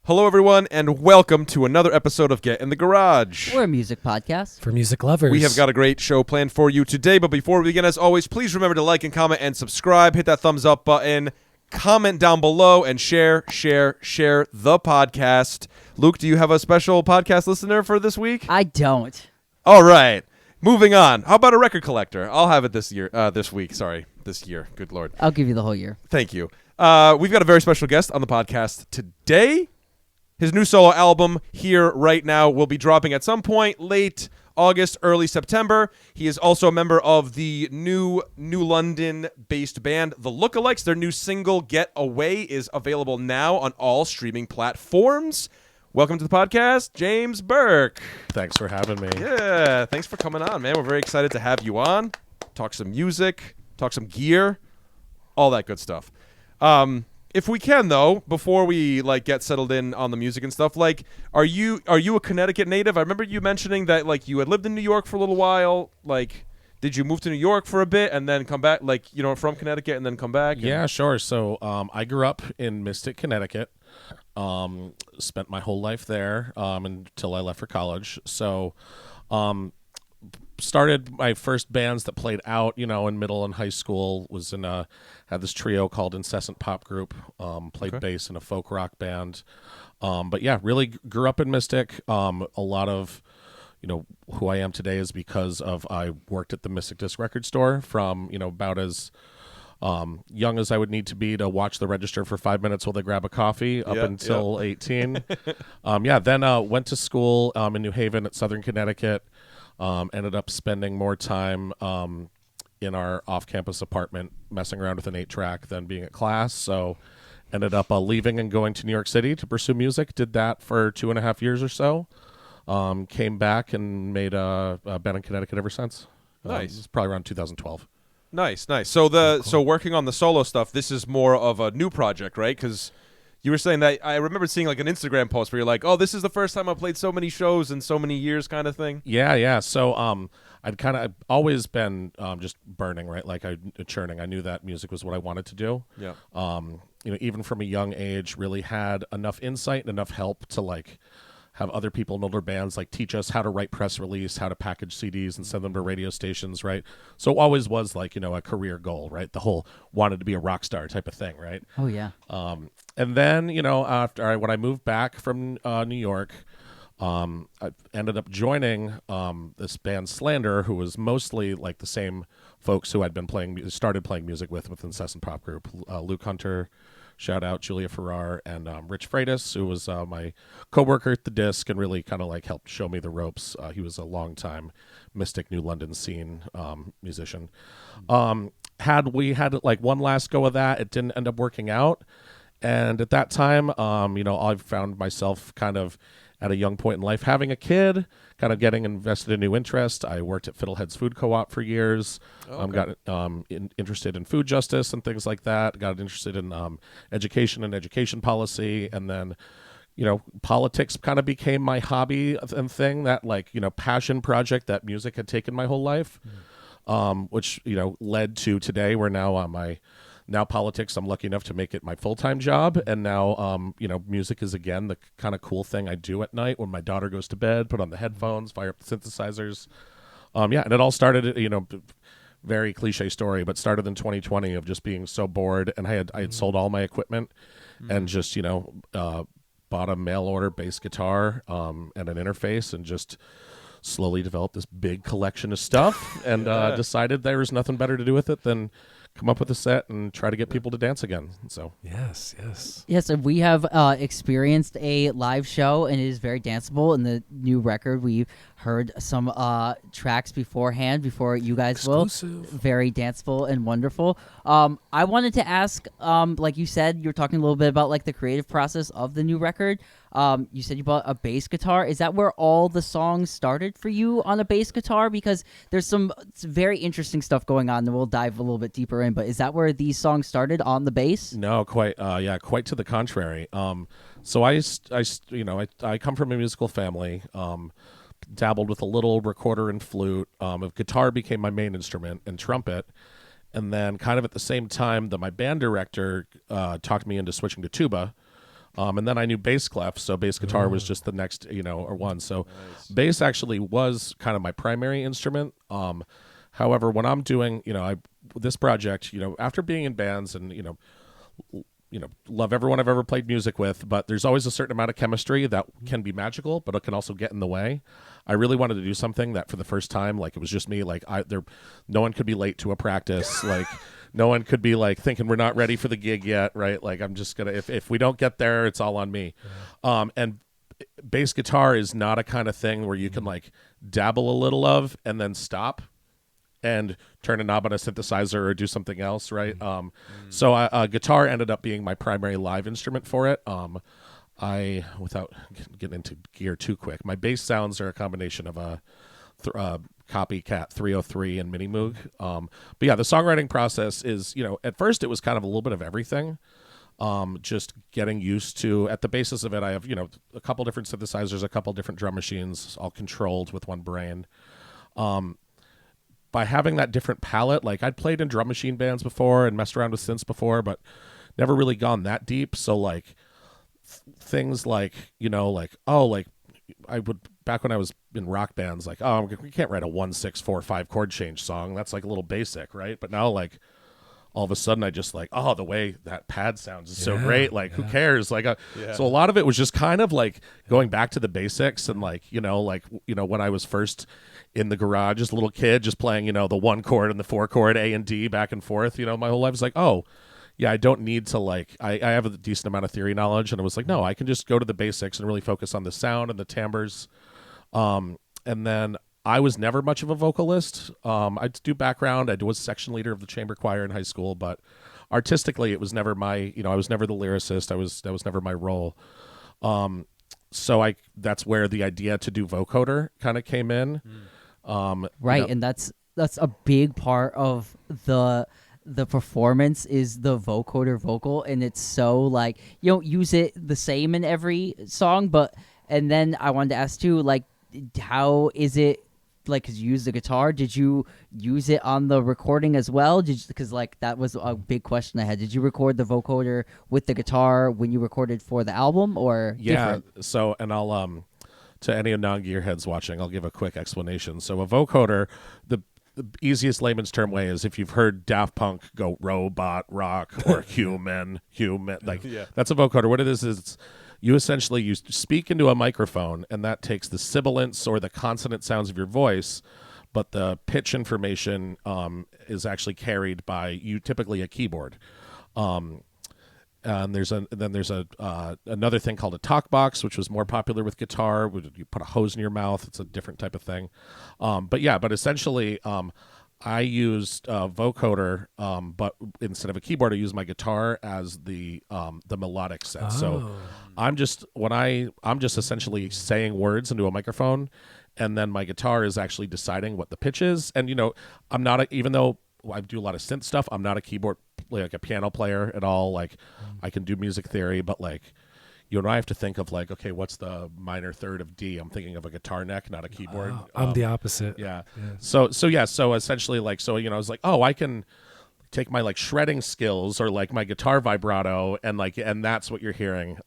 Hello, everyone, and welcome to another episode of Get in the Garage. We're a music podcast. For music lovers. We have got a great show planned for you today, but before we begin, as always, please remember to like and comment and subscribe. Hit that thumbs up button. Comment down below and share the podcast. Luke, do you have a special podcast listener for this week? I don't. All right. Moving on. How about a record collector? I'll have it this year. This year. Good Lord. I'll give you the whole year. Thank you. We've got a very special guest on the podcast today. His new solo album, Here Right Now, will be dropping at some point late August, early September. He is also a member of the new London-based band, The Lookalikes. Their new single, Get Away, is available now on all streaming platforms. Welcome to the podcast, James Burke. Thanks for having me. Yeah, thanks for coming on, man. We're very excited to have you on. Talk some music, talk some gear, all that good stuff. If we can, though, before we get settled in on the music and stuff, are you a Connecticut native? I remember you mentioning that you had lived in New York for a little while. Did you move to New York for a bit and then come back? From Connecticut and then come back? Yeah, sure. So I grew up in Mystic, Connecticut. Spent my whole life there until I left for college. So started my first bands that played out, in middle and high school. Was had this trio called Incessant Pop Group. Played bass in a folk rock band. But yeah, really grew up in Mystic. A lot of who I am today is because of I worked at the Mystic Disc record store from about as young as I would need to be to watch the register for 5 minutes while they grab a coffee up until 18. Then went to school in New Haven at Southern Connecticut. Ended up spending more time in our off-campus apartment messing around with an 8-track than being at class. So ended up leaving and going to New York City to pursue music. Did that for 2.5 years or so. Came back and made been in Connecticut ever since. Nice. It's probably around 2012. Nice. So so working on the solo stuff, this is more of a new project, right? Because you were saying that I remember seeing an Instagram post where you're like, "Oh, this is the first time I played so many shows in so many years," kind of thing. Yeah. So I've always been just burning, right? Churning. I knew that music was what I wanted to do. Yeah. Even from a young age, really had enough insight and enough help to have other people in older bands teach us how to write press release, how to package CDs and send them to radio stations, right? So it always was a career goal, right? The whole wanted to be a rock star type of thing, right? Oh, yeah. And then, when I moved back from New York, I ended up joining this band Slander, who was mostly the same folks who I'd been started playing music with Incessant Pop Group. Luke Hunter, shout out Julia Farrar, and Rich Freitas, who was my coworker at the Disc and really kind of helped show me the ropes. He was a longtime Mystic New London scene musician. We had one last go of that. It didn't end up working out. And at that time, I found myself kind of at a young point in life having a kid, kind of getting invested in new interest. I worked at Fiddlehead's Food Co-op for years. Got interested in food justice and things like that. Got interested in education and education policy. And then, politics kind of became my hobby and thing, that passion project that music had taken my whole life, which, led to today where now politics, I'm lucky enough to make it my full-time job. And now, music is, again, the kind of cool thing I do at night when my daughter goes to bed, put on the headphones, fire up the synthesizers. And it all started, very cliche story, but started in 2020 of just being so bored. And I had sold all my equipment and just, bought a mail order bass guitar and an interface and just slowly developed this big collection of stuff and decided there was nothing better to do with it than come up with a set and try to get people to dance again. So Yes. And we have experienced a live show, and it is very danceable. In the new record, we've heard some tracks beforehand, before you guys Exclusive. will. Very danceable and wonderful. I wanted to ask, like you said, you were talking a little bit about the creative process of the new record. You said you bought a bass guitar. Is that where all the songs started for you, on a bass guitar? Because there's some very interesting stuff going on, and we'll dive a little bit deeper in. But is that where these songs started, on the bass? No, quite to the contrary. So I come from a musical family. Dabbled with a little recorder and flute. Guitar became my main instrument, and trumpet. And then kind of at the same time that my band director talked me into switching to tuba, And then I knew bass clef, so bass guitar was just the next, or one. So bass actually was kind of my primary instrument. However, when I'm doing, this project, after being in bands and, love everyone I've ever played music with, but there's always a certain amount of chemistry that can be magical, but it can also get in the way. I really wanted to do something that for the first time, like it was just me, like no one could be late to a practice, like no one could be like thinking we're not ready for the gig yet, right? Like I'm just gonna, if we don't get there, it's all on me. And bass guitar is not a kind of thing where you can like dabble a little of and then stop and turn a knob on a synthesizer or do something else, right? So guitar ended up being my primary live instrument for it. Without getting into gear too quick, my bass sounds are a combination of a Copycat 303 and Mini Moog. But yeah, the songwriting process is, at first it was kind of a little bit of everything. Just getting used to, at the basis of it, I have, a couple different synthesizers, a couple different drum machines, all controlled with one brain. By having that different palette, like I'd played in drum machine bands before and messed around with synths before, but never really gone that deep. So like things like, I would, back when I was in rock bands, like, we can't write a 1-6-4-5 chord change song. That's like a little basic, right? But now like all of a sudden I just like, the way that pad sounds is so great. Like who cares? Like, so a lot of it was just kind of like going back to the basics and like, when I was first in the garage as a little kid, just playing, the 1 chord and the 4 chord A and D back and forth, my whole life was like, I don't need to like, I have a decent amount of theory knowledge. And I was like, no, I can just go to the basics and really focus on the sound and the timbres. And then I was never much of a vocalist. I'd do background. I was section leader of the chamber choir in high school, but artistically it was never my, I was never the lyricist. that was never my role. So that's where the idea to do vocoder kind of came in. Right. And that's a big part of the performance is the vocoder vocal, and it's so like you don't use it the same in every song, and then I wanted to ask too, like, how is it like, because you use the guitar, did you use it on the recording as well? Because like that was a big question I had. Did you record the vocoder with the guitar when you recorded for the album, or different? So, and I'll to any non-gearheads watching, I'll give a quick explanation. So a vocoder, the easiest layman's term way is if you've heard Daft Punk go robot rock or human, like that's a vocoder. What it is you essentially you speak into a microphone, and that takes the sibilants or the consonant sounds of your voice, but the pitch information is actually carried by typically a keyboard. And there's another thing called a talk box, which was more popular with guitar. You put a hose in your mouth. It's a different type of thing. But essentially, I used vocoder, but instead of a keyboard, I used my guitar as the melodic set. So I'm just essentially saying words into a microphone, and then my guitar is actually deciding what the pitch is. And I'm not even though I do a lot of synth stuff, I'm not a keyboard like a piano player at all. Like I can do music theory, but like I have to think of like, okay, what's the minor third of D? I'm thinking of a guitar neck, not a keyboard. I'm the opposite. Yeah. So essentially like, I was like, I can take my like shredding skills or like my guitar vibrato and that's what you're hearing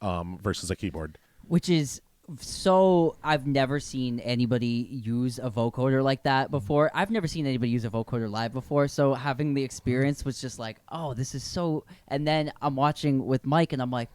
versus a keyboard. Which is so I've never seen anybody use a vocoder like that before. I've never seen anybody use a vocoder live before, so having the experience was just like, this is so. And then I'm watching with Mike, and I'm like,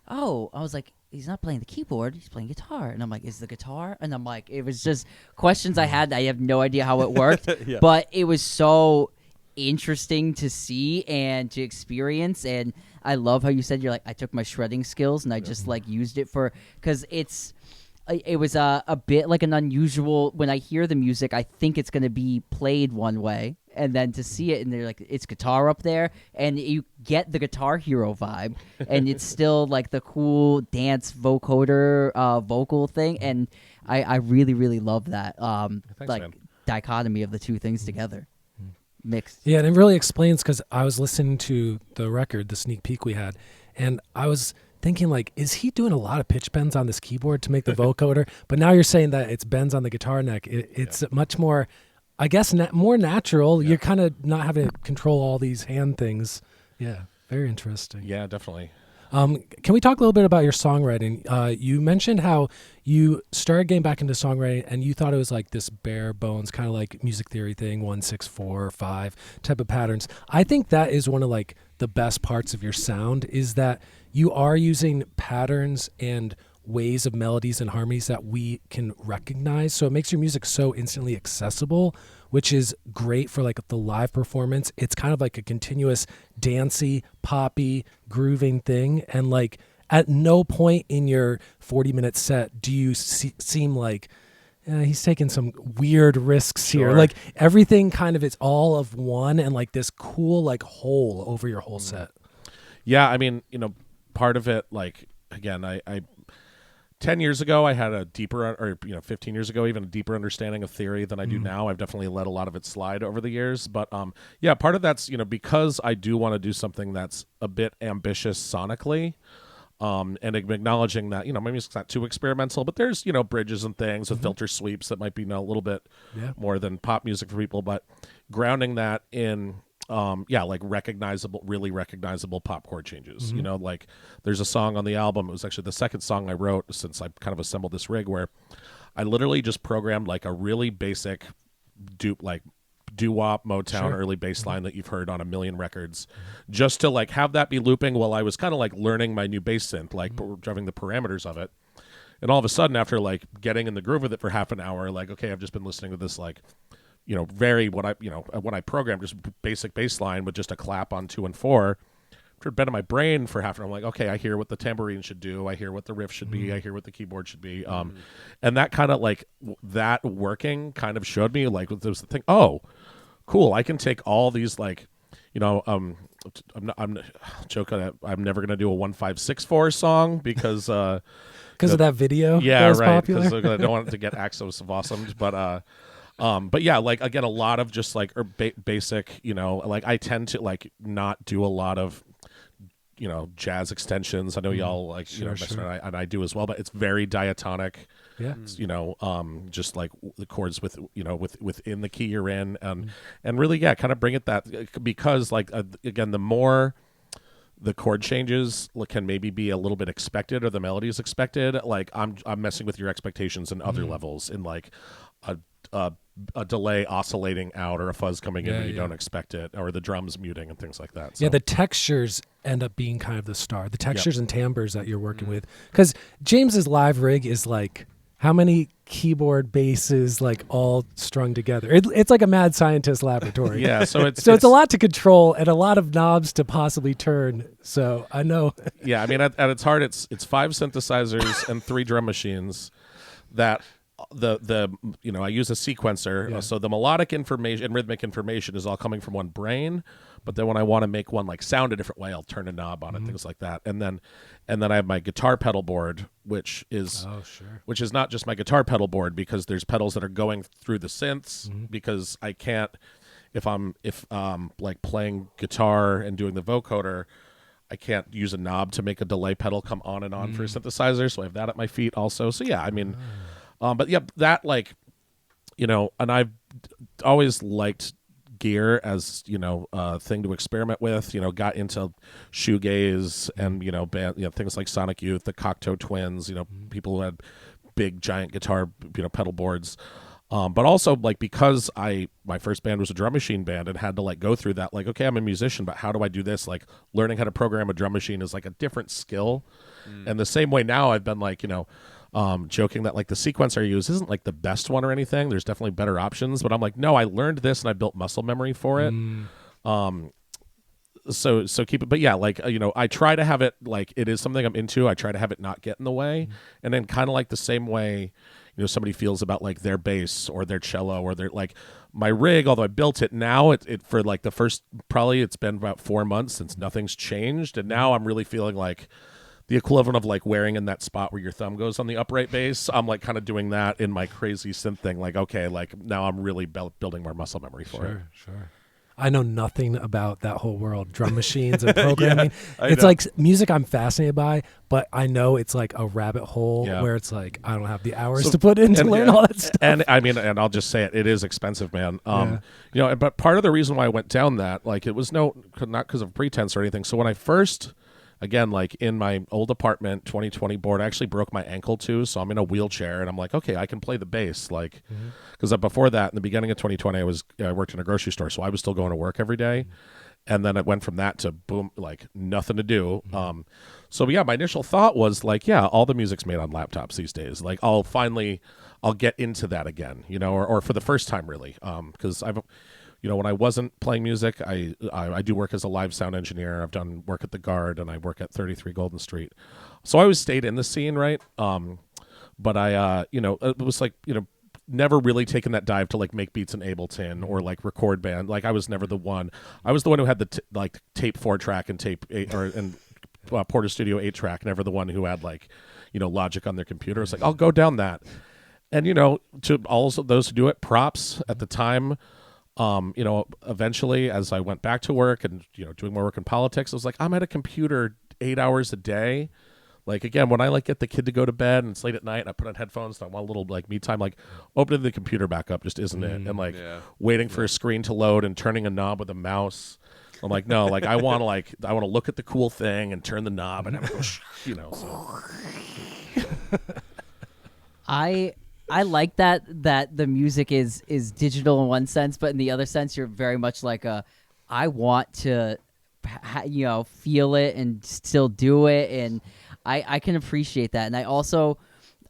I was like, he's not playing the keyboard, he's playing guitar. And I'm like, is the guitar? And I'm like, it was just questions I had. I have no idea how it worked, but it was so interesting to see and to experience. And I love how you said you're like, I took my shredding skills and I just like used it because it was a bit like an unusual, when I hear the music, I think it's going to be played one way, and then to see it and they're like, it's guitar up there, and you get the Guitar Hero vibe, and it's still like the cool dance vocoder vocal thing, and I really, really love that Thanks, dichotomy of the two things together. Mixed. Yeah, and it really explains, because I was listening to the record, the sneak peek we had, and I was thinking like, is he doing a lot of pitch bends on this keyboard to make the vocoder? But now you're saying that it's bends on the guitar neck. It's much more, I guess, more natural. You're kind of not having to control all these hand things. Yeah, very interesting. Yeah, definitely. Can we talk a little bit about your songwriting? You mentioned how you started getting back into songwriting and you thought it was like this bare bones kind of like music theory thing, 1, 6, 4, 5 type of patterns. I think that is one of like the best parts of your sound is that you are using patterns and ways of melodies and harmonies that we can recognize. So it makes your music so instantly accessible, which is great for like the live performance. It's kind of like a continuous dancey, poppy, grooving thing. And like at no point in your 40-minute set do you seem like he's taking some weird risks here. Sure. Like everything kind of is all of one and like this cool like whole over your whole set. Yeah, I mean, part of it, like, again, I 10 years ago, I had a deeper, or 15 years ago, even a deeper understanding of theory than I do now. I've definitely let a lot of it slide over the years. But yeah, part of that's, because I do want to do something that's a bit ambitious sonically, and acknowledging that, my music's not too experimental, but there's, bridges and things with filter sweeps that might be a little bit more than pop music for people, but grounding that in like really recognizable pop chord changes. Like there's a song on the album, it was actually the second song I wrote since I kind of assembled this rig, where I literally just programmed like a really basic doo-wop Motown early bass line that you've heard on a million records, just to like have that be looping while I was kind of like learning my new bass synth, like driving the parameters of it. And all of a sudden, after like getting in the groove with it for half an hour, like, okay, I've just been listening to this like when I programmed just basic bass line with just a clap on 2 and 4, after been in my brain for half an hour, I'm like, okay, I hear what the tambourine should do. I hear what the riff should be. I hear what the keyboard should be. And that kind of like that working kind of showed me like there was the thing. Oh, cool. I can take all these like, I'm joking. I'm never going to do a 1-5-6-4 song because of that video. Yeah, that was right. popular? Because I don't want it to get access of awesome, but yeah, like again, a lot of just like basic, like I tend to like not do a lot of, jazz extensions. I know y'all like, mess around, and I do as well, but it's very diatonic. Yeah. It's, just like the chords within the key you're in, and really, yeah, kind of bring it that, because like again, the more the chord changes can maybe be a little bit expected, or the melody is expected. Like I'm messing with your expectations in other levels, in like a delay oscillating out, or a fuzz coming in when you don't expect it, or the drums muting and things like that. So. Yeah, the textures end up being kind of the star. The textures and timbres that you're working with. Because James's live rig is like how many keyboard basses like all strung together? It's like a mad scientist laboratory. Yeah, so it's a lot to control and a lot of knobs to possibly turn. So I know. Yeah, I mean at its heart, it's 5 synthesizers and 3 drum machines that. I use a sequencer, so the melodic information and rhythmic information is all coming from one brain, but then when I want to make one like sound a different way, I'll turn a knob on it, things like that. And then I have my guitar pedal board, which is not just my guitar pedal board, because there's pedals that are going through the synths, because I can't, if like playing guitar and doing the vocoder, I can't use a knob to make a delay pedal come on and on for a synthesizer, so I have that at my feet also. So yeah, I mean, but yeah, that like, and I've always liked gear as, a thing to experiment with, got into shoegaze and, things like Sonic Youth, the Cocteau Twins, people who had big giant guitar, pedal boards. But also like, because my first band was a drum machine band and had to like go through that, like, okay, I'm a musician, but how do I do this? Like learning how to program a drum machine is like a different skill. And the same way now I've been like, joking that like the sequencer I use isn't like the best one or anything. There's definitely better options, but I'm like, no, I learned this and I built muscle memory for it. So keep it, but yeah, like, I try to have it like, it is something I'm into. I try to have it not get in the way. And then kind of like the same way, somebody feels about like their bass or their cello or their, like my rig, although I built it now, it for like the first, probably it's been about 4 months since nothing's changed. And now I'm really feeling like the equivalent of like wearing in that spot where your thumb goes on the upright bass. I'm like kind of doing that in my crazy synth thing. Like, okay, like now I'm really building more muscle memory for it. Sure. I know nothing about that whole world, drum machines and programming. Yeah, it's like music I'm fascinated by, but I know it's like a rabbit hole where it's like I don't have the hours to put in to learn all that stuff. And I mean, and I'll just say it is expensive, man. But part of the reason why I went down that, like, it was not because of pretense or anything. So when I first again, like in my old apartment, 2020 board, I actually broke my ankle too, so I'm in a wheelchair, and I'm like, okay, I can play the bass, like, because before that, in the beginning of 2020, I worked in a grocery store, so I was still going to work every day, and then it went from that to boom, like nothing to do. So yeah, my initial thought was like, yeah, all the music's made on laptops these days. Like, I'll get into that again, or for the first time really, because when I wasn't playing music, I do work as a live sound engineer. I've done work at the Guard, and I work at 33 Golden Street. So I always stayed in the scene, right? But it was like, never really taken that dive to like make beats in Ableton or like record band. Like, I was never the one. I was the one who had the tape 4-track and tape 8 and Porter Studio 8-track. Never the one who had like, Logic on their computer. It's like, I'll go down that. And to also those who do it, props at the time. Eventually, as I went back to work and doing more work in politics, I was like, I'm at a computer 8 hours a day. Like, again, when I like get the kid to go to bed and it's late at night and I put on headphones and I want a little like me time, like opening the computer back up just isn't it. And like waiting for a screen to load and turning a knob with a mouse. I'm like, no, like I want to look at the cool thing and turn the knob and have So. I like that the music is digital in one sense, but in the other sense, you're very much like I want to, feel it and still do it, and I can appreciate that, and I also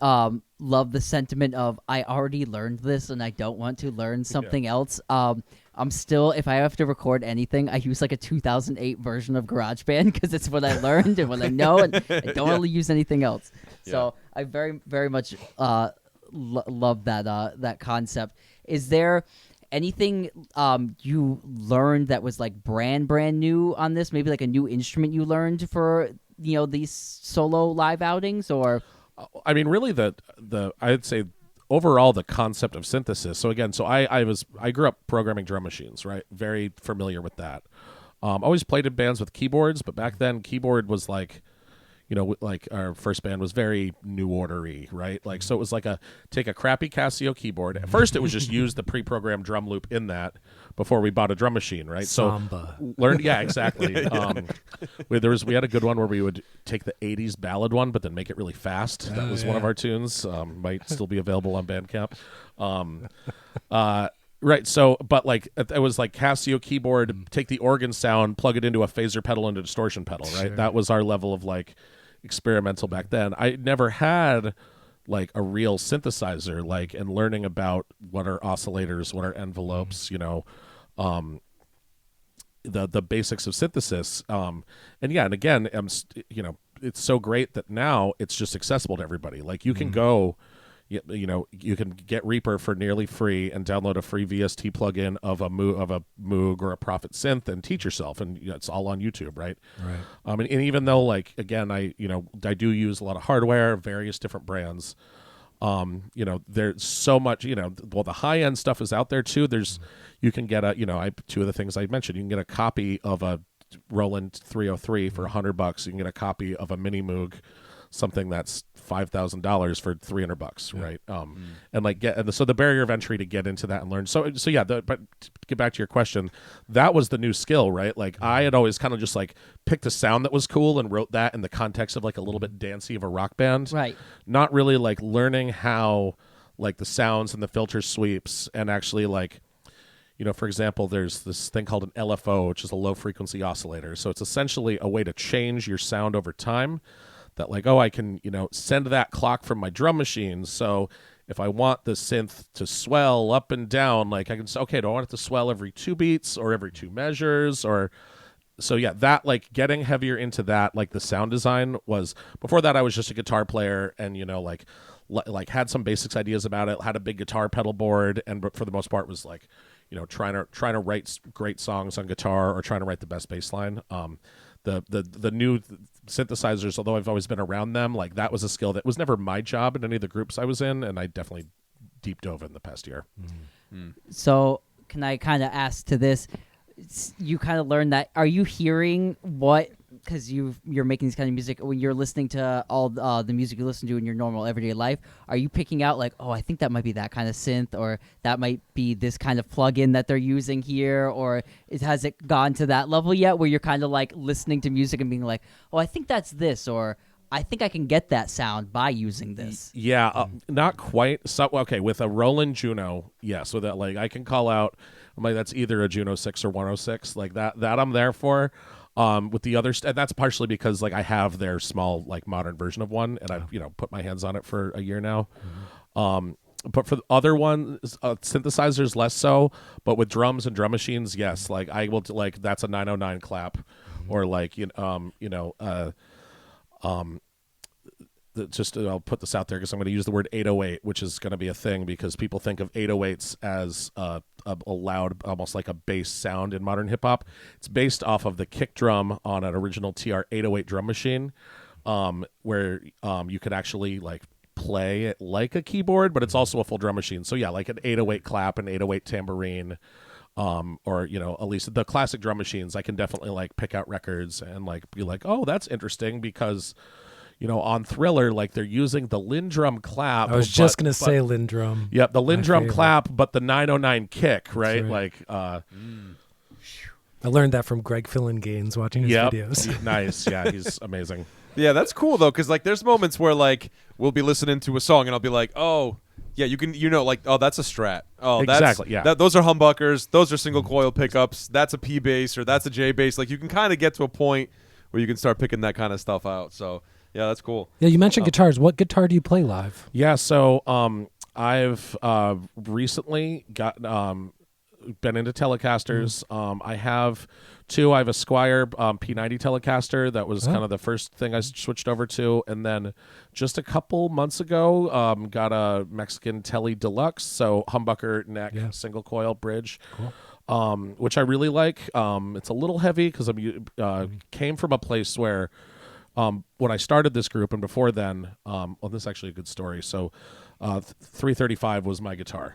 love the sentiment of I already learned this and I don't want to learn something else. I'm still, if I have to record anything, I use like a 2008 version of GarageBand because it's what I learned and what I know, and I don't really use anything else. So I very, very much love that concept. Is there anything you learned that was like brand new on this? Maybe like a new instrument you learned for these solo live outings, or I mean, really I'd say overall the concept of synthesis. So again, I grew up programming drum machines, right? Very familiar with that. Always played in bands with keyboards, but back then keyboard was like, like our first band was very New Order-y, right? Like, so it was like take a crappy Casio keyboard. At first, it was just use the pre-programmed drum loop in that before we bought a drum machine, right? Samba. So learned, yeah, exactly. We had a good one where we would take the 80s ballad one, but then make it really fast. That was one of our tunes. Might still be available on Bandcamp. Right, so, but like, it was like Casio keyboard, take the organ sound, plug it into a phaser pedal and a distortion pedal, right? Sure. That was our level of like experimental back then. I never had like a real synthesizer, like, and learning about what are oscillators, what are envelopes, the basics of synthesis. And again, it's so great that now it's just accessible to everybody. Like, you can go, you can get Reaper for nearly free and download a free VST plugin of a Moog or a Prophet synth and teach yourself, and it's all on YouTube, right? Right. And even though, like, again, I do use a lot of hardware, various different brands. There's so much, the high end stuff is out there too. You can get two of the things I mentioned. You can get a copy of a Roland 303 for $100. You can get a copy of a Mini Moog, something that's $5,000 for $300, right? And so the barrier of entry to get into that and learn. So yeah. But to get back to your question, that was the new skill, right? Like, I had always kind of just like picked a sound that was cool and wrote that in the context of like a little bit dancey of a rock band, right? Not really like learning how like the sounds and the filter sweeps and actually like. For example, there's this thing called an LFO, which is a low frequency oscillator. So it's essentially a way to change your sound over time. That like, I can, send that clock from my drum machine. So if I want the synth to swell up and down, like I can say, okay, do I want it to swell every 2 beats or every 2 measures? Or so yeah, that like getting heavier into that, like the sound design was, before that I was just a guitar player and, like had some basics ideas about it, had a big guitar pedal board, and for the most part was like, trying to write great songs on guitar or trying to write the best bass line. The new synthesizers, although I've always been around them, like that was a skill that was never my job in any of the groups I was in, and I definitely deep dove in the past year. So can I kind of ask to this? You kind of learned that. Are you hearing what because you're making this kind of music, when you're listening to all the music you listen to in your normal everyday life, are you picking out like, oh, I think that might be that kind of synth, or that might be this kind of plugin that they're using here, or has it gone to that level yet where you're kind of like listening to music and being like, oh, I think that's this, or I think I can get that sound by using this? Yeah, not quite. So okay, with a Roland Juno, yes. So that like I can call out, I'm like that's either a Juno 6 or 106, like that I'm there for. With the other, and that's partially because like I have their small like modern version of one, and I've put my hands on it for a year now. But for the other ones, synthesizers less so. But with drums and drum machines, yes. Like I will like that's a 909 clap, or like just I'll put this out there because I'm going to use the word 808, which is going to be a thing because people think of 808s as a loud, almost like a bass sound in modern hip hop. It's based off of the kick drum on an original TR 808 drum machine, where you could actually like play it like a keyboard, but it's also a full drum machine. So yeah, like an 808 clap, an 808 tambourine. Or at least the classic drum machines, I can definitely like pick out records and like be like, oh, that's interesting because on Thriller, like they're using the Lindrum clap. I was just gonna say Lindrum. Yep, the Lindrum favorite. clap, but the 909 kick, right? Right. Like, I learned that from Greg Gaines watching his videos. Nice. Yeah, he's amazing. Yeah, that's cool though, because like there's moments where like we'll be listening to a song and I'll be like, oh. Yeah, you can, like, oh, that's a Strat. Oh, exactly. Yeah, those are humbuckers. Those are single coil pickups. That's a P bass or that's a J bass. Like, you can kind of get to a point where you can start picking that kind of stuff out. So, yeah, that's cool. Yeah, you mentioned guitars. What guitar do you play live? Yeah, so I've recently got been into Telecasters. I have two. I have a Squier P90 Telecaster. That was kind of the first thing I switched over to. And then just a couple months ago, got a Mexican Tele Deluxe. So humbucker neck, single coil bridge. Cool. Which I really like. It's a little heavy because I came from a place where when I started this group and before then, this is actually a good story. So 335 was my guitar.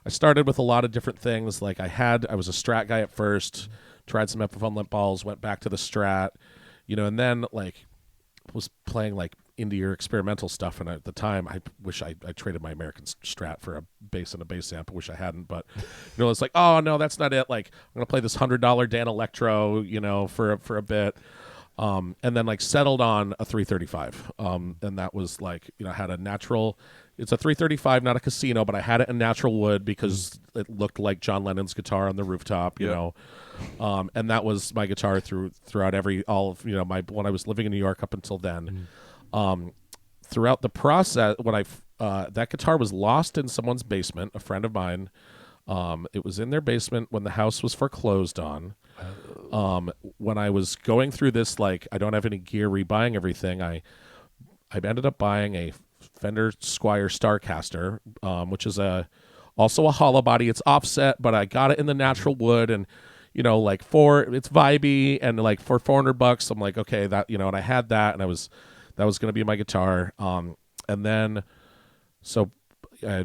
I started with a lot of different things. Like I was a Strat guy at first, tried some Epiphone limp balls, went back to the Strat, and then like was playing like indie or experimental stuff. And at the time, I wish I traded my American Strat for a bass and a bass amp. I wish I hadn't, but it's like, oh no, that's not it. Like I'm gonna play this $100 Dan Electro, for a bit. And then like settled on a 335. And that was like, had a natural. It's a 335, not a Casino, but I had it in natural wood because it looked like John Lennon's guitar on the rooftop, and that was my guitar throughout when I was living in New York up until then. Throughout the process, that guitar was lost in someone's basement, a friend of mine. It was in their basement when the house was foreclosed on. When I was going through this, like I don't have any gear, rebuying everything, I ended up buying a Fender Squier Starcaster, which is also a hollow body. It's offset, but I got it in the natural wood, and it's vibey, and like for $400, I'm like, okay, that and I had that, and that was going to be my guitar. And then so I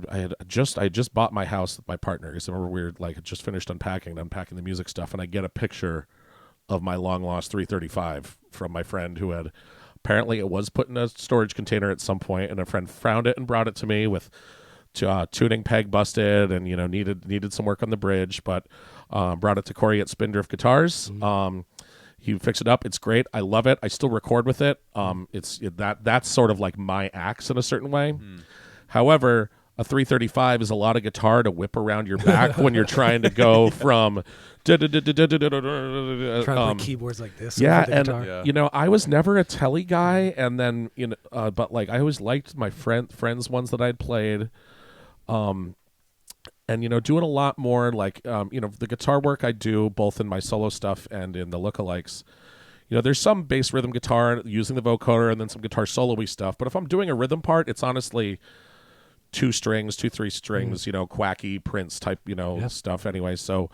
just bought my house with my partner. Because remember we were like just finished unpacking the music stuff, and I get a picture of my long lost 335 from my friend who had. Apparently, it was put in a storage container at some point, and a friend found it and brought it to me with tuning peg busted, and needed some work on the bridge. But brought it to Corey at Spindrift Guitars. He fixed it up. It's great. I love it. I still record with it. That's sort of like my axe in a certain way. However, a 335 is a lot of guitar to whip around your back when you're trying to go from trying to play keyboards like this. Yeah, and I was never a Tele guy, and then but like I always liked my friends ones that I'd played, and doing a lot more like the guitar work I do both in my solo stuff and in the lookalikes. There's some bass rhythm guitar using the vocoder, and then some guitar solo-y stuff. But if I'm doing a rhythm part, it's honestly 2 strings, 2-3 strings, quacky Prince type, stuff anyway. So,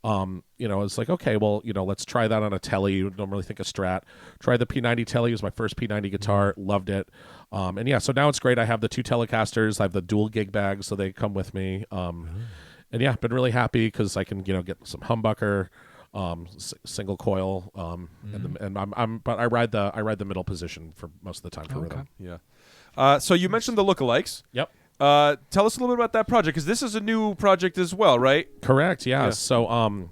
it's like, okay, well, let's try that on a Tele. You don't really think a Strat. Try the P90 Tele. It was my first P90 guitar. Loved it. And yeah, so now it's great. I have the 2 Telecasters. I have the dual gig bags, so they come with me. And yeah, been really happy because I can, get some humbucker. single coil, but I ride the middle position for most of the time for rhythm. Yeah. So you mentioned the lookalikes. Yep. Tell us a little bit about that project, because this is a new project as well, right? Correct. Yeah. So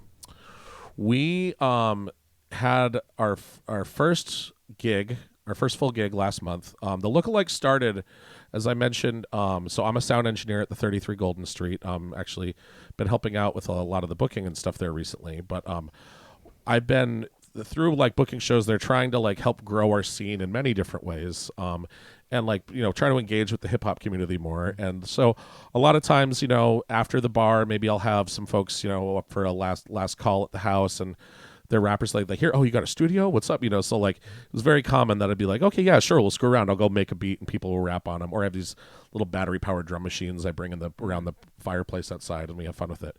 we had our first gig, our first full gig last month. The lookalike started, as I mentioned. So I'm a sound engineer at the 33 Golden Street. Actually been helping out with a lot of the booking and stuff there recently. But I've been through like booking shows. They're trying to like help grow our scene in many different ways. And like, try to engage with the hip hop community more. And so a lot of times, after the bar, maybe I'll have some folks, up for a last call at the house, and their rappers like here, oh, you got a studio? What's up? So like it was very common that I'd be like, okay, yeah, sure, we'll screw around. I'll go make a beat and people will rap on them. Or I have these little battery powered drum machines I bring in around the fireplace outside, and we have fun with it.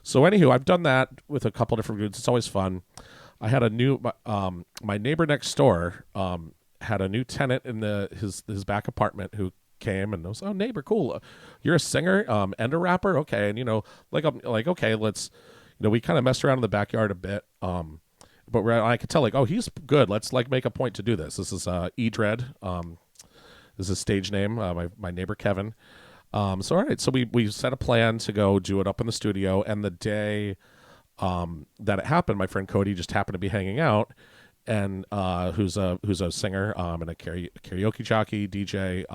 So anywho, I've done that with a couple different dudes. It's always fun. I had a new my neighbor next door had a new tenant in his back apartment who came and was, oh, neighbor, cool. You're a singer and a rapper? Okay. And, I'm like, okay, let's, we kind of messed around in the backyard a bit. But I could tell, like, oh, he's good. Let's, like, make a point to do this. This is E-Dread. This is his stage name, my neighbor Kevin. So, all right. So we set a plan to go do it up in the studio. And the day that it happened, my friend Cody just happened to be hanging out. And who's a singer and a karaoke jockey, DJ,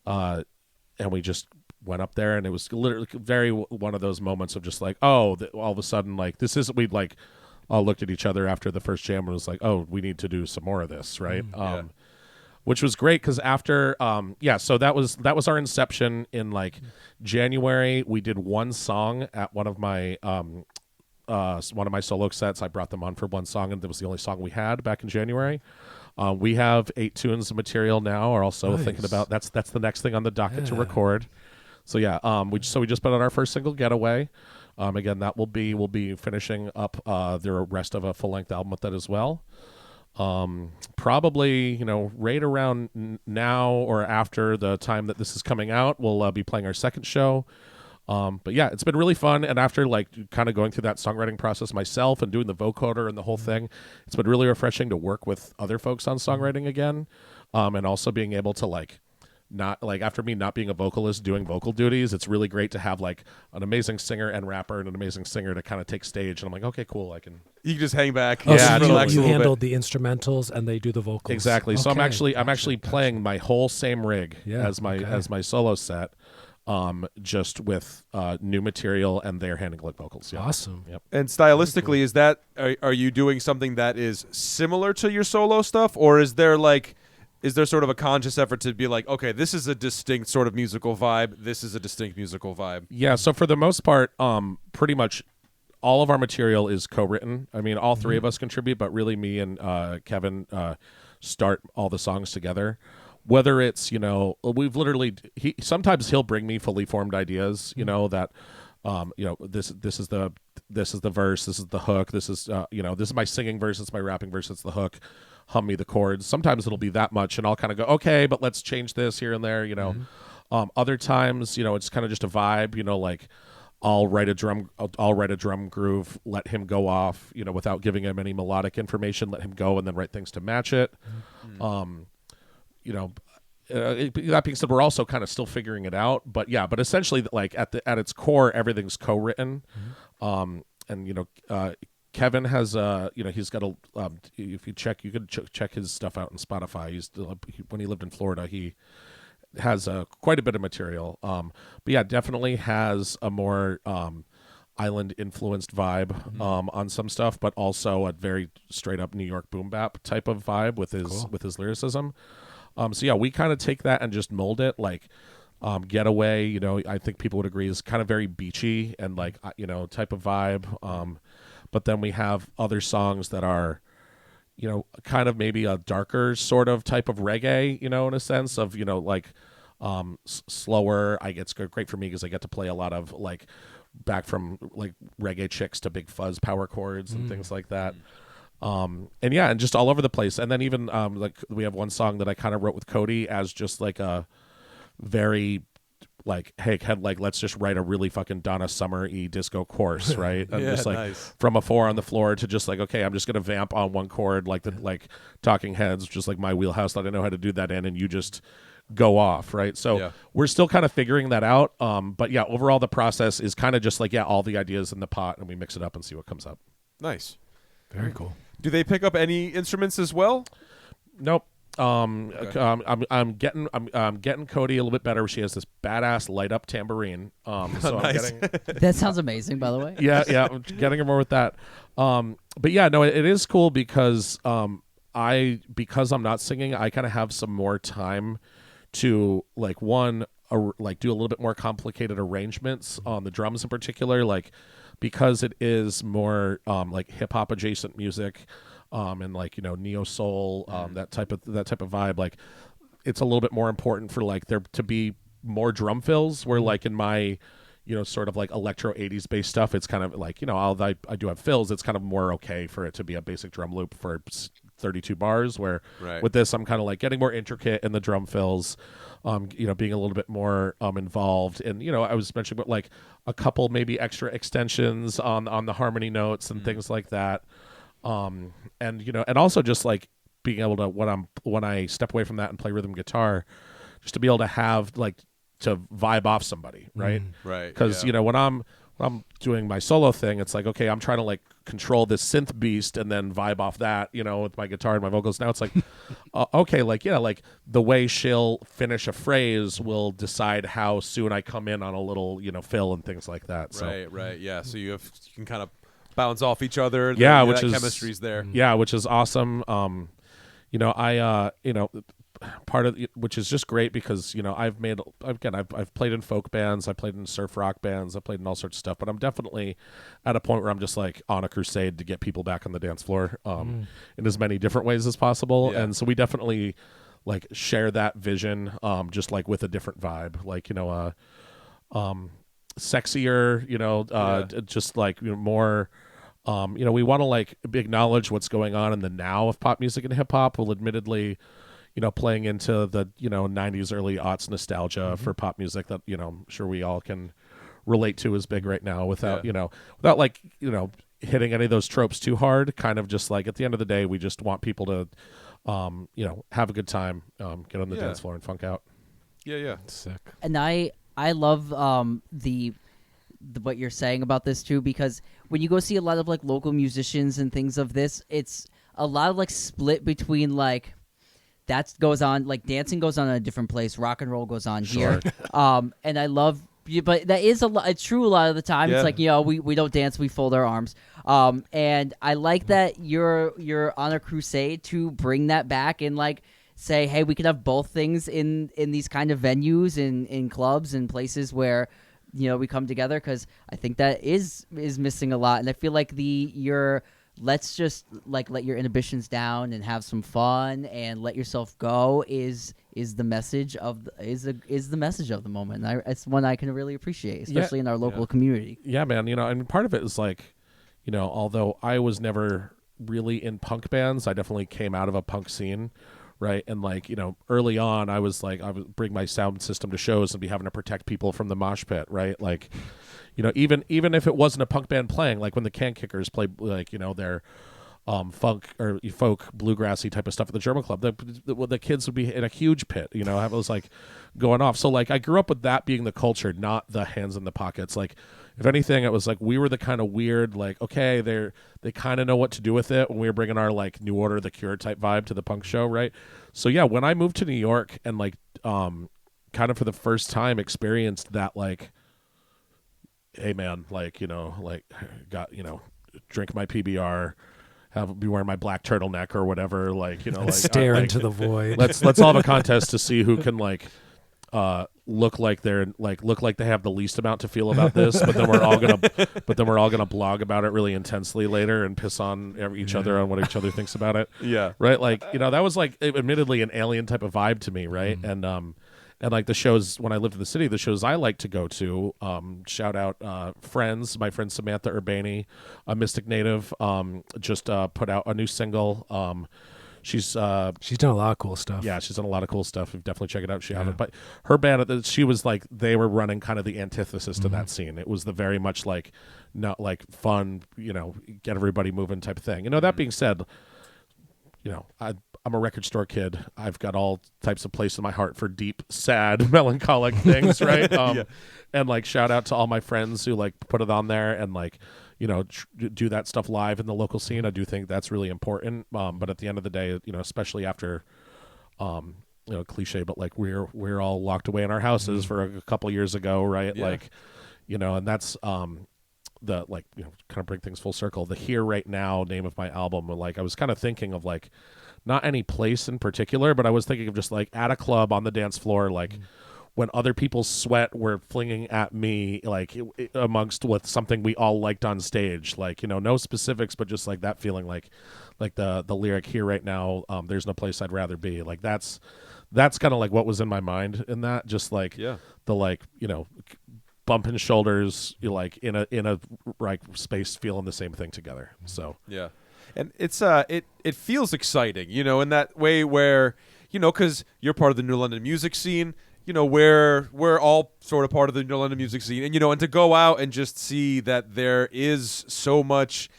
and we just went up there, and it was literally very one of those moments of just like, oh, all of a sudden, like, this is, we'd like all looked at each other after the first jam and was like, oh, we need to do some more of this, right? Which was great because after, so that was our inception in like January. We did one song at one of my solo sets. I brought them on for one song, and that was the only song we had back in January. We have 8 tunes of material now. Are also thinking about that's the next thing on the docket to record. So yeah, we just put out our first single, Getaway. Again, that we'll be finishing up the rest of a full length album with that as well. Probably right around now or after the time that this is coming out, we'll be playing our second show. But yeah, it's been really fun. And after like kind of going through that songwriting process myself and doing the vocoder and the whole thing, it's been really refreshing to work with other folks on songwriting again. And also being able to like, not like after me not being a vocalist doing vocal duties, it's really great to have like an amazing singer and rapper and an amazing singer to kind of take stage. And I'm like, okay, cool. You can just hang back. Oh, Yeah, so relax you a little handled bit. the instrumentals and they do the vocals. Exactly. So I'm Okay. actually playing my whole same rig as my okay. my solo set, just with new material, and they're handling vocals. Yeah. Awesome. Yep. And stylistically, is that are you doing something that is similar to your solo stuff, or is there sort of a conscious effort to be like, okay, this is a distinct sort of musical vibe, this is a distinct musical vibe? Yeah. So for the most part, pretty much all of our material is co-written. I mean, all three of us contribute, but really me and Kevin start all the songs together. Whether it's, we've literally, sometimes he'll bring me fully formed ideas, that, this is the verse, this is the hook, this is, this is my singing verse, it's my rapping verse, it's the hook, hum me the chords. Sometimes it'll be that much and I'll kind of go, okay, but let's change this here and there, Other times, it's kind of just a vibe, like I'll write a drum groove, let him go off, without giving him any melodic information, let him go and then write things to match it. That being said, we're also kind of still figuring it out, but essentially, like at its core, everything's co-written. Kevin has he's got a if you check, you can check his stuff out on Spotify. When he lived in Florida, he has quite a bit of material. But yeah, definitely has a more island influenced vibe on some stuff, but also a very straight up New York boom bap type of vibe with his lyricism. So yeah, we kind of take that and just mold it. Like Getaway, I think people would agree is kind of very beachy and like type of vibe. But then we have other songs that are kind of maybe a darker sort of type of reggae, in a sense of slower. It's great for me because I get to play a lot of like back from like reggae chicks to big fuzz power chords and things like that. And just all over the place. And then even like we have one song that I kind of wrote with Cody as just like a very like, hey, like let's just write a really fucking Donna Summer-y disco chorus, right? And Yeah, just like nice. from a 4 on the floor to just like, okay, I'm just gonna vamp on one chord like the like Talking Heads, just like my wheelhouse that I know how to do that in, and you just go off, right? So Yeah. we're still kind of figuring that out. But yeah, overall the process is kind of just like, yeah, all the ideas in the pot and we mix it up and see what comes up. Nice. Very cool. Do they pick up any instruments as well? Nope. Okay. I'm getting Cody a little bit better. She has this badass light up tambourine. So Nice. I'm getting That sounds amazing, by the way. yeah, I'm getting her more with that. But yeah, no, it is cool because because I'm not singing, I kind of have some more time to like like do a little bit more complicated arrangements on the drums in particular, like because it is more like hip hop adjacent music, and like, you know, neo soul, that type of vibe. Like it's a little bit more important for like there to be more drum fills, where like in my, you know, sort of like electro 80s based stuff, it's kind of like, you know, I do have fills. It's kind of more okay for it to be a basic drum loop for 32 bars, where Right. with this I'm kind of like getting more intricate in the drum fills, you know, being a little bit more involved. And, you know, I was mentioning about like a couple maybe extra extensions on the harmony notes and things like that. And, you know, and also just like being able to, when I step away from that and play rhythm guitar, just to be able to have like to vibe off somebody, right? Right. Because yeah. you know, when I'm doing my solo thing, it's like, okay, I'm trying to like control this synth beast and then vibe off that, you know, with my guitar and my vocals. Now it's like, okay, like, yeah, like the way she'll finish a phrase will decide how soon I come in on a little, you know, fill and things like that. So Right. Yeah. So you can kind of bounce off each other. Yeah, that which is chemistry's there. yeah, which is awesome. You know, you know, part of which is just great because, you know, I've played in folk bands, I played in surf rock bands, I played in all sorts of stuff, but I'm definitely at a point where I'm just like on a crusade to get people back on the dance floor, in as many different ways as possible. Yeah. And so we definitely like share that vision, just like with a different vibe, like, you know, sexier, you know, just like, you know, more. You know, we want to like acknowledge what's going on in the now of pop music and hip hop, while admittedly, you know, playing into the, you know, 90s, early aughts nostalgia for pop music that, you know, I'm sure we all can relate to is big right now, without, you know, without like, you know, hitting any of those tropes too hard. Kind of just like at the end of the day, we just want people to, you know, have a good time, get on the dance floor and funk out. Yeah. Sick. And I love the what you're saying about this too, because when you go see a lot of like local musicians and things of this, it's a lot of like split between like that goes on, like dancing goes on in a different place, rock and roll goes on here. And I love, but that is it's true a lot of the time. Yeah. It's like, you know, we don't dance, we fold our arms. And I like that you're on a crusade to bring that back and like say, hey, we could have both things in these kind of venues, in clubs and places where, you know, we come together, because I think that is missing a lot. And I feel like let's just like let your inhibitions down and have some fun and let yourself go is the message of the message of the moment. And it's one I can really appreciate, especially in our local community. Yeah, man. You know, I mean, part of it is like, you know, although I was never really in punk bands, I definitely came out of a punk scene. Right. And like, you know, early on, I was like, I would bring my sound system to shows and be having to protect people from the mosh pit. Right. Like, you know, even if it wasn't a punk band playing, like when the Can Kickers played, like, you know, their funk or folk bluegrassy type of stuff at the German Club, the kids would be in a huge pit, you know, I was like going off. So like I grew up with that being the culture, not the hands in the pockets. Like, if anything, it was like we were the kind of weird, like, okay, they kind of know what to do with it when we were bringing our like New Order, The Cure type vibe to the punk show, right? So yeah, when I moved to New York and like kind of for the first time experienced that, like, hey man, like, you know, like got, you know, drink my PBR, be wearing my black turtleneck or whatever, like, you know, like Stare like, into the void. Let's all have a contest to see who can like look like they have the least amount to feel about this, but then we're all gonna blog about it really intensely later and piss on each other on what each other thinks about it. Yeah. Right. Like, you know, that was like admittedly an alien type of vibe to me. Right. And like the shows when I lived in the city, the shows I like to go to, shout out friends, my friend Samantha Urbani, a Mystic native, just put out a new single. She's done a lot of cool stuff. yeah, she's done a lot of cool stuff. Definitely check it out. She Yeah. haven't, but her band, she was like they were running kind of the antithesis to Mm-hmm. that scene. It was the very much like not like fun, get everybody moving type of thing. That being said, I'm a record store kid. I've got all types of place in my heart for deep, sad, melancholic things, right? And like shout out to all my friends who like put it on there and like do that stuff live in the local scene. I do think that's really important. But at the end of the day, especially after cliche, but like we're all locked away in our houses for a couple years ago, right? Yeah. Like and that's the like kind of bring things full circle. The Here Right Now name of my album, like I was kind of thinking of like not any place in particular, but I was thinking of just like at a club on the dance floor, like when other people's sweat were flinging at me, like amongst with something we all liked on stage, like no specifics, but just like that feeling, like the lyric Here Right Now, there's no place I'd rather be. Like that's kind of like what was in my mind in that, just like the like bumping shoulders, like in a like space, feeling the same thing together. So yeah. And it's it feels exciting, in that way where, because you're part of the New London music scene, we're all sort of part of the New London music scene, and and to go out and just see that there is so much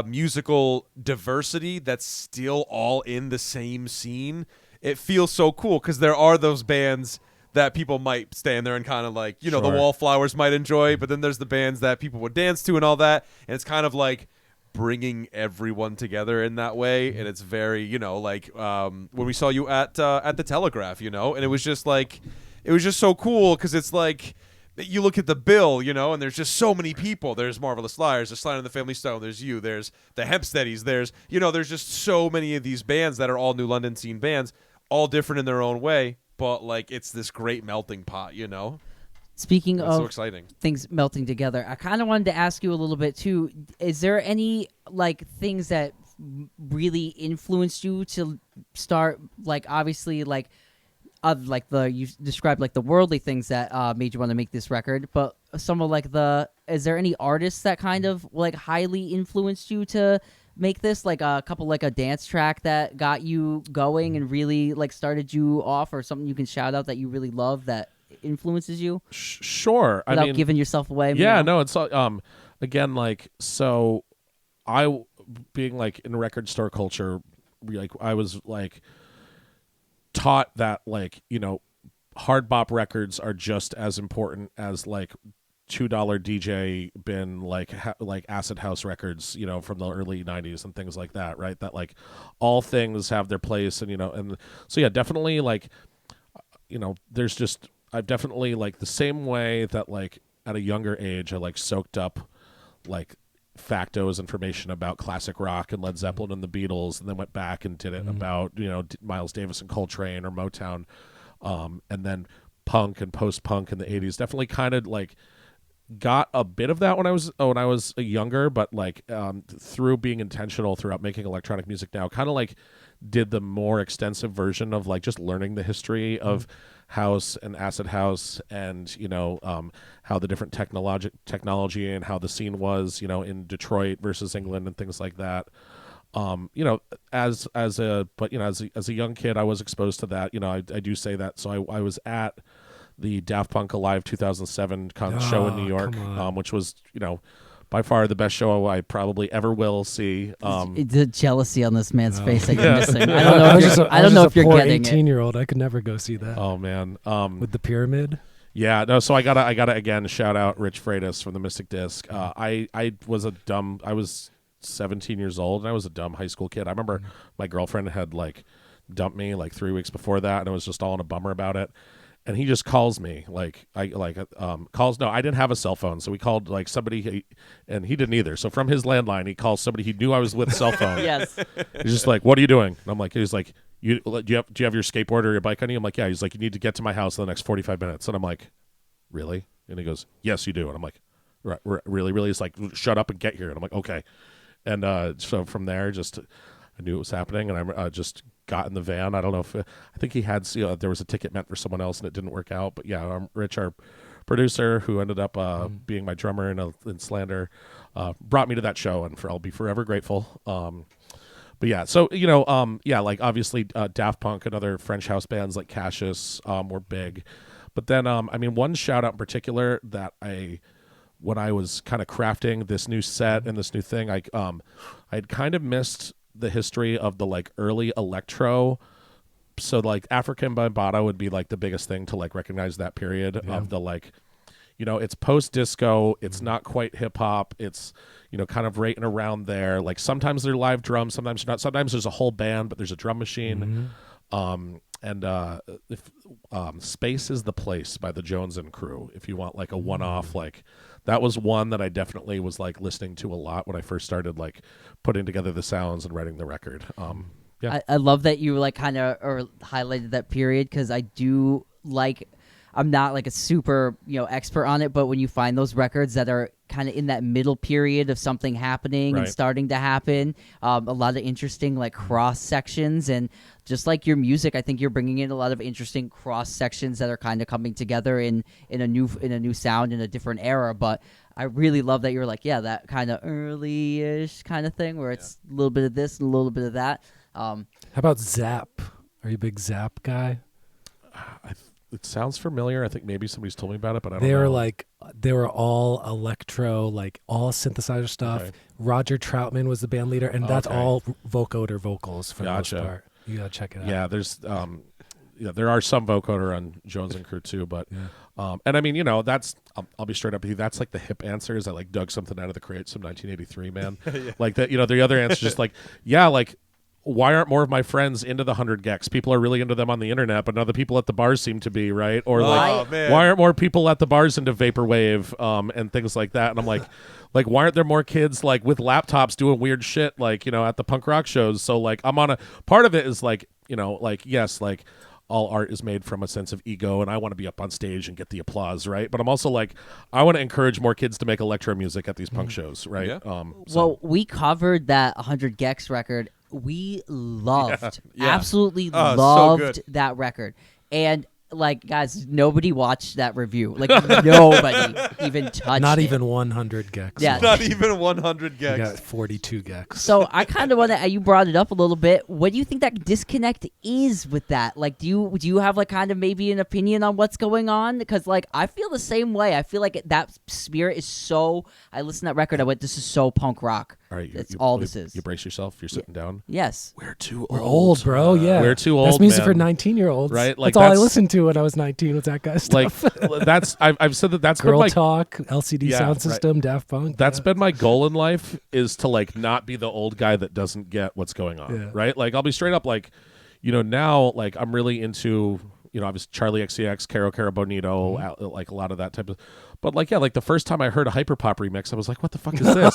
musical diversity that's still all in the same scene, it feels so cool because there are those bands that people might stand there and kind of like, the Wallflowers might enjoy, but then there's the bands that people would dance to and all that, and it's kind of like bringing everyone together in that way. And it's very like when we saw you at the Telegraph, and it was just like so cool because it's like you look at the bill, and there's just so many people. There's Marvelous Liars, there's Sly and the Family Stone, there's you, there's the Hempsteadies, there's there's just so many of these bands that are all New London scene bands, all different in their own way, but like it's this great melting pot. Speaking It's of so exciting. things melting together, I kind of wanted to ask you a little bit too. Is there any like things that really influenced you to start, like obviously like you described like the worldly things that made you want to make this record, but some of like is there any artists that kind of like highly influenced you to make this, like a couple, like a dance track that got you going and really like started you off, or something you can shout out that you really love that influences you sure. without I mean, giving yourself away? yeah, no, it's again, like, so I being like in record store culture, like I was like taught that like hard bop records are just as important as like $2 DJ bin like acid house records, from the early 90s and things like that, right? That like all things have their place, and and so yeah, definitely like there's just I've definitely like the same way that like at a younger age I like soaked up like factos information about classic rock and Led Zeppelin and the Beatles, and then went back and did it about Miles Davis and Coltrane or Motown, and then punk and post-punk in the 80s. Definitely kind of like got a bit of that when I was younger, but like through being intentional throughout making electronic music now, kind of like did the more extensive version of like just learning the history of house and acid house, and how the different technology and how the scene was in Detroit versus England and things like that. As a young kid I was exposed to that. I do say that. So I was at the Daft Punk Alive 2007 show in New York, which was by far the best show I probably ever will see. The jealousy on this man's face that you're Yeah. missing. I don't know if you're getting it. 18-year-old. I could never go see that. Oh man, with the pyramid. Yeah, no. So I gotta again shout out Rich Freitas from the Mystic Disc. I was 17 years old, and I was a dumb high school kid. I remember my girlfriend had like dumped me like 3 weeks before that, and I was just all in a bummer about it. And he just calls me calls. No, I didn't have a cell phone, so we called like somebody, and he didn't either. So from his landline, he calls somebody he knew I was with cell phone. Yes. He's just like, "What are you doing?" And he's like, do you have your skateboard or your bike on you? I'm like, "Yeah." He's like, "You need to get to my house in the next 45 minutes." And I'm like, "Really?" And he goes, "Yes, you do." And I'm like, "Right, really?" He's like, "Shut up and get here." And I'm like, "Okay." And so from there, just I knew it was happening, and I just got in the van. I don't know if I think he had there was a ticket meant for someone else, and it didn't work out. But yeah, Rich, our producer, who ended up being my drummer in Slander, brought me to that show, and I'll be forever grateful. But yeah, so yeah, like obviously Daft Punk and other French house bands like Cassius were big. But then I mean, one shout out in particular that when I was kind of crafting this new set and this new thing, I'd kind of missed the history of the like early electro. So like African Bambaataa would be like the biggest thing to like recognize that period of the like, it's post disco. It's not quite hip hop. It's, kind of right and around there. Like sometimes they're live drums, sometimes not. Sometimes there's a whole band, but there's a drum machine. Space is the Place by the Jones and Crew. If you want like a one-off, like that was one that I definitely was like listening to a lot when I first started like putting together the sounds and writing the record. Yeah. I love that you like kind of or highlighted that period because I do like. I'm not like a super expert on it, but when you find those records that are kind of in that middle period of something happening and starting to happen, a lot of interesting like cross sections, and just like your music, I think you're bringing in a lot of interesting cross sections that are kind of coming together in a new sound in a different era. But I really love that you're like that kind of early-ish kind of thing where it's a little bit of this and a little bit of that. How about Zap? Are you a big Zap guy? It sounds familiar. I think maybe somebody's told me about it, but I don't know. They were all electro, like all synthesizer stuff. Okay. Roger Troutman was the band leader, and that's all vocoder vocals for the most part. You gotta check it out. Yeah, there's there are some vocoder on Jones and Crew too, but and I mean, that's I'll be straight up with you. That's like the hip answer is I like dug something out of the crate, some 1983 man. Like that, the other answer is just like like. Why aren't more of my friends into the 100 gecs? People are really into them on the internet, but now the people at the bars seem to be, right? Or why aren't more people at the bars into vaporwave and things like that? And I'm like, why aren't there more kids like with laptops doing weird shit like at the punk rock shows? So like I'm on a part of it is like yes, like all art is made from a sense of ego, and I want to be up on stage and get the applause, right? But I'm also like I want to encourage more kids to make electro music at these punk shows, right? Yeah. Well, we covered that 100 gecs record. We loved, absolutely loved that record. And, like, guys, nobody watched that review. Like, nobody even touched Not it. even 100 gecs. Yeah. Not even 100 You gecs. got 42 gecs. So I kind of want to, you brought it up a little bit. What do you think that disconnect is with that? Like, do you have, like, kind of maybe an opinion on what's going on? Because, like, I feel the same way. I feel like that spirit is so, I listened to that record, I went, this is so punk rock. All right, That's all this is. You brace yourself. You're sitting down. Yes. We're too We're old, bro. Yeah. We're too old, That's music man. for 19-year-olds. Right? Like, that's all I that's- listened to when I was 19 was that guy's stuff. Like I've said that's Girl been my Talk, LCD Yeah, Sound right. System, Daft Punk. That's been my goal in life is to like not be the old guy that doesn't get what's going on. Yeah. Right? Like I'll be straight up like, now like I'm really into obviously Charlie XCX, Caro Bonito, like a lot of that type of. But like like the first time I heard a hyperpop remix, I was like, "What the fuck is this?"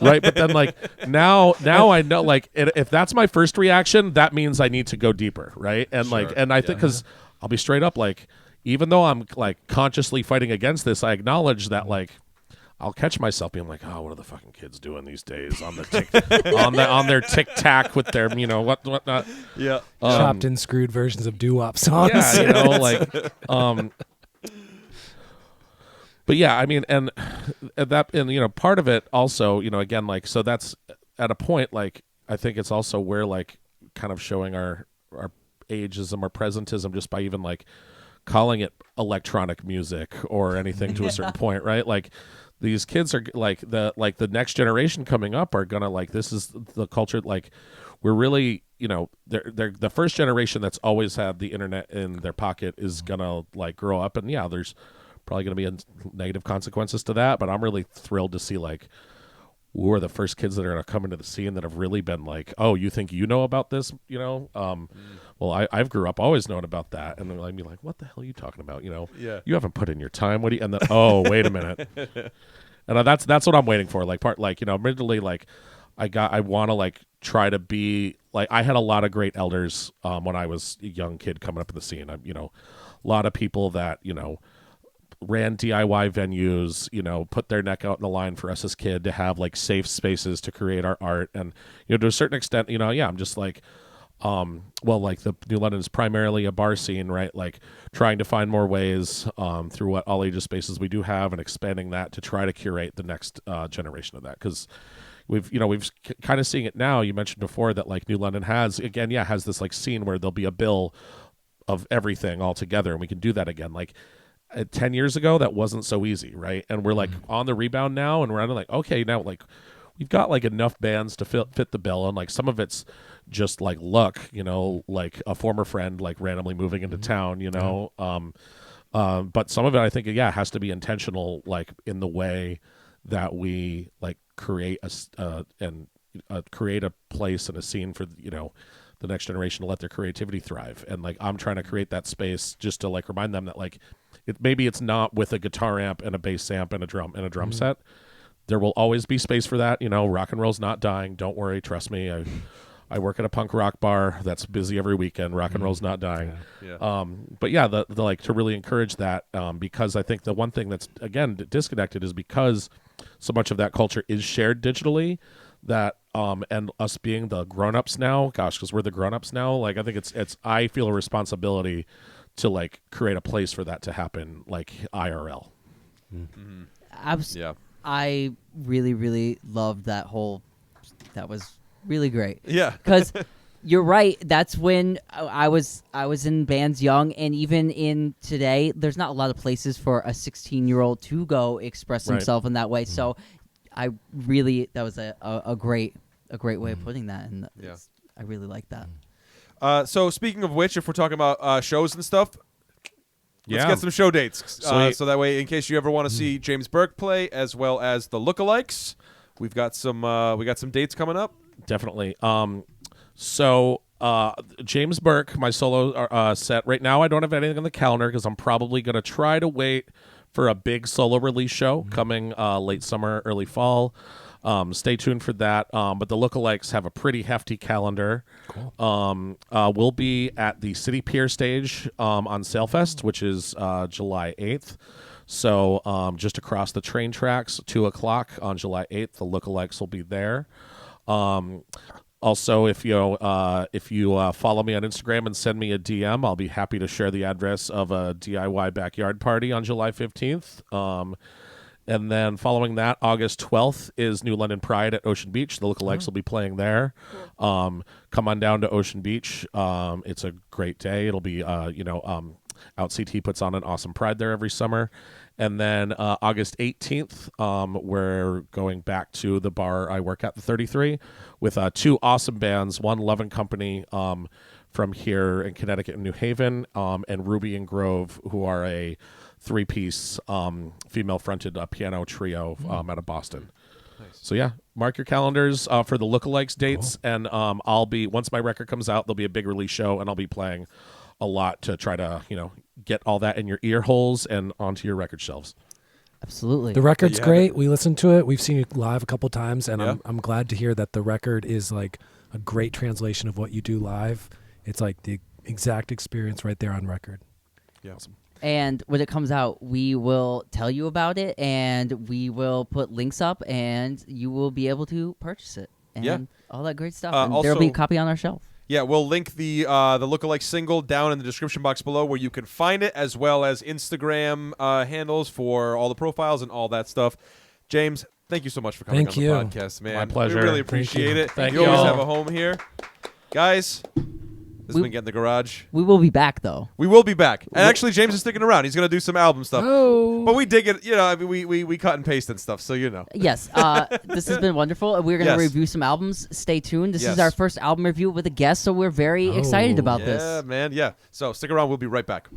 Right? But then like now I know like if that's my first reaction, that means I need to go deeper, right? And like and I think because I'll be straight up like even though I'm like consciously fighting against this, I acknowledge that like. I'll catch myself being like, "Oh, what are the fucking kids doing these days on the on their Tic Tac with their what not?" Yeah. chopped and screwed versions of doo-wop songs. Yeah, like but yeah, I mean, and part of it also, again, like, so that's at a point, like, I think it's also where like kind of showing our ageism or presentism just by even like calling it electronic music or anything to a certain point, right? Like these kids are like the next generation coming up are gonna like this is the culture like we're really they're the first generation that's always had the internet in their pocket is gonna like grow up, and there's probably gonna be negative consequences to that, but I'm really thrilled to see like who are the first kids that are going to come into the scene that have really been like, oh, you think you know about this, well, I've grew up always knowing about that, and they'll be like, what the hell are you talking about, Yeah. you haven't put in your time, what do you, and then, oh, wait a minute, and that's what I'm waiting for, like, admittedly, like, I want to, like, try to be, like, I had a lot of great elders when I was a young kid coming up in the scene, a lot of people that, ran DIY venues, put their neck out in the line for us as kid to have like safe spaces to create our art. And, to a certain extent, I'm just like, like the New London is primarily a bar scene, right? Like trying to find more ways through what all ages spaces we do have and expanding that to try to curate the next generation of that. Cause, we've kind of seeing it now. You mentioned before that like New London has this like scene where there'll be a bill of everything all together, and we can do that again. Like 10 years ago, that wasn't so easy, right? And we're like on the rebound now, and we're like, okay, now like we've got like enough bands to fit the bill, and like some of it's just like luck, like a former friend like randomly moving into town, but some of it I think has to be intentional, like in the way that we like create create a place and a scene for the next generation to let their creativity thrive. And like I'm trying to create that space just to like remind them that like maybe it's not with a guitar amp and a bass amp and a drum set. There will always be space for that. Rock and roll's not dying. Don't worry, trust me. I work at a punk rock bar that's busy every weekend. Rock and roll's not dying. Yeah. But yeah, the like to really encourage that, because I think the one thing that's again disconnected is because so much of that culture is shared digitally, that and us being the grown-ups now, because we're the grown-ups now, like I think it's I feel a responsibility to like create a place for that to happen, like IRL. Yeah. I really, really loved that whole. That was really great. Yeah. Because you're right. That's when I was in bands young, and even in today, there's not a lot of places for a 16-year-old to go express himself in that way. So, that was a great way of putting that, and I really like that. So speaking of which, if we're talking about shows and stuff, let's get some show dates. So that way, in case you ever want to see James Burke play, as well as the lookalikes, we've got some dates coming up. Definitely. So James Burke, my solo set right now, I don't have anything on the calendar because I'm probably going to try to wait for a big solo release show coming late summer, early fall. Stay tuned for that. But the lookalikes have a pretty hefty calendar. Cool. We'll be at the City Pier stage on Sailfest, which is July 8th. So just across the train tracks, 2:00 on July 8th, the lookalikes will be there. Also, if you follow me on Instagram and send me a DM, I'll be happy to share the address of a DIY backyard party on July 15th. And then following that, August 12th is New London Pride at Ocean Beach. The lookalikes will be playing there. Come on down to Ocean Beach. It's a great day. It'll be, Out CT puts on an awesome Pride there every summer. And then August 18th, we're going back to the bar I work at, the 33, with two awesome bands. One, Love and Company from here in Connecticut and New Haven, and Ruby and Grove, who are a three-piece female-fronted piano trio out of Boston. Nice. So yeah, mark your calendars for the lookalikes dates, and I'll be, once my record comes out, there'll be a big release show, and I'll be playing a lot to try to get all that in your ear holes and onto your record shelves. Absolutely. The record's great. We listened to it. We've seen you live a couple times, and I'm glad to hear that the record is like a great translation of what you do live. It's like the exact experience right there on record. Yeah. Awesome. And when it comes out, we will tell you about it, and we will put links up, and you will be able to purchase it, and all that great stuff. And there'll be a copy on our shelf. Yeah, we'll link the lookalike single down in the description box below, where you can find it, as well as Instagram handles for all the profiles and all that stuff. James, thank you so much for coming on the podcast, man. My pleasure. We really appreciate it. Thank you you. always have a home here. Guys, this has been Get in the Garage. We will be back, though. We will be back. And actually, James is sticking around. He's going to do some album stuff. Oh. But we dig it. I mean, we cut and paste and stuff, so Yes. This has been wonderful. We're going to review some albums. Stay tuned. This is our first album review with a guest, so we're very excited about this. Yeah, man. Yeah. So stick around. We'll be right back.